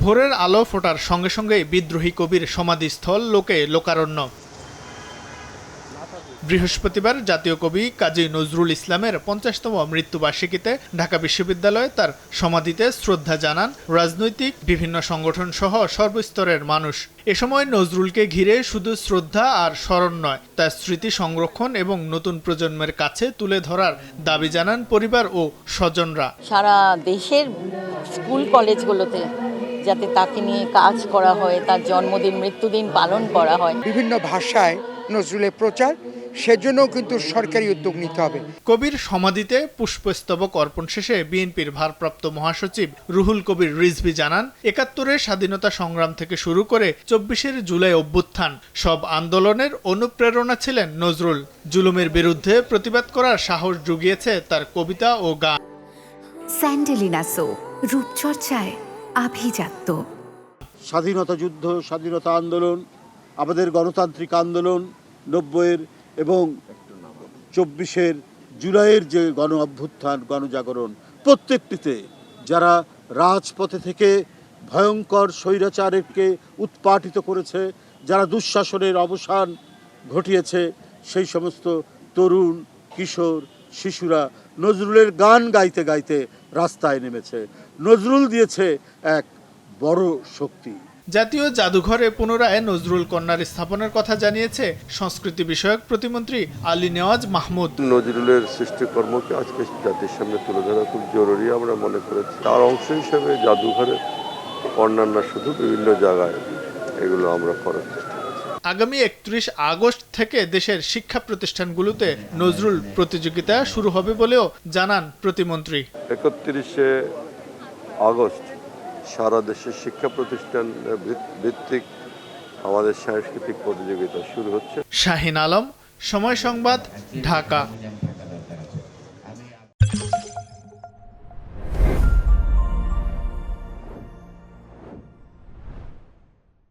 ভোরের আলো ফোটার সঙ্গে সঙ্গে বিদ্রোহী কবির সমাধিস্থল লোকে লোকারণ্য। বৃহস্পতিবার জাতীয় কবি কাজী নজরুল ইসলামের ৫০তম মৃত্যুবার্ষিকীতে ঢাকা বিশ্ববিদ্যালয়ে তার সমাধিতে শ্রদ্ধা জানান রাজনৈতিক বিভিন্ন সংগঠন সহ সর্বস্তরের মানুষ। এ সময় নজরুলকে ঘিরে শুধু শ্রদ্ধা আর স্মরণ নয়, তার স্মৃতি সংরক্ষণ এবং নতুন প্রজন্মের কাছে তুলে ধরার দাবি জানান পরিবার ও স্বজনরা। সারা দেশের স্কুল কলেজগুলোতে যাতে তাকে নিয়ে কাজ করা হয়, তার জন্মদিন মৃত্যুদিন পালন করা হয়। বিভিন্ন ভাষায় নজরুলের প্রচার, সেজন্য কিন্তু সরকারি উদ্যোগ নিতে হবে। কবির সমাধিতে পুষ্পস্তবক অর্পণ শেষে বিএনপির ভারপ্রাপ্ত মহাসচিব রুহুল কবির রিজভী জানান, ৭১-এর স্বাধীনতা সংগ্রাম থেকে শুরু করে ২৪-এর জুলাই অভ্যুত্থান সব আন্দোলনের অনুপ্রেরণা ছিলেন নজরুল। জুলুমের বিরুদ্ধে প্রতিবাদ করার সাহস জুগিয়েছে তার কবিতা ও গান। স্যান্ডেলিনা সো, রূপচর্চায় আভিজাত্য। স্বাধীনতা যুদ্ধ, স্বাধীনতা আন্দোলন, আমাদের গণতান্ত্রিক আন্দোলন ৯০-এর এবং ২৪-এর জুলাইয়ের যে গণ অভ্যুত্থান, গণজাগরণ, প্রত্যেকটিতে যারা রাজপথে থেকে ভয়ঙ্কর স্বৈরাচারকে উৎপাটিত করেছে, যারা দুঃশাসনের অবসান ঘটিয়েছে, সেই সমস্ত তরুণ, কিশোর, শিশুরা নজরুলের গান গাইতে গাইতে রাস্তায় নেমেছে। নজরুল দিয়েছে এক বড় শক্তি। জাতীয় জাদুঘরে পুনরায় নজরুল কন্যার স্থাপনের কথা জানিয়েছে সংস্কৃতি বিষয়ক প্রতিমন্ত্রী আলী নেওয়াজ মাহমুদ। নজরুলের সৃষ্টিকর্মকে আজকে জাতির সামনে তুলে ধরা খুব জরুরি আমরা মনে করেছি। তার অংশ হিসেবে জাদুঘরে অন্যান্য শুধু বিভিন্ন জায়গায় এগুলো আমরা করার চেষ্টা করছি। আগামী ৩১ আগস্ট থেকে দেশের শিক্ষা প্রতিষ্ঠানগুলোতে নজরুল প্রতিযোগিতা শুরু হবে বলেও জানান প্রতিমন্ত্রী। ৩১শে আগস্ট সারা দেশের শিক্ষা প্রতিষ্ঠান ভিত্তিক আমাদের সাংস্কৃতিক প্রতিযোগিতা শুরু হচ্ছে। শাহিন আলম, সময় সংবাদ, ঢাকা।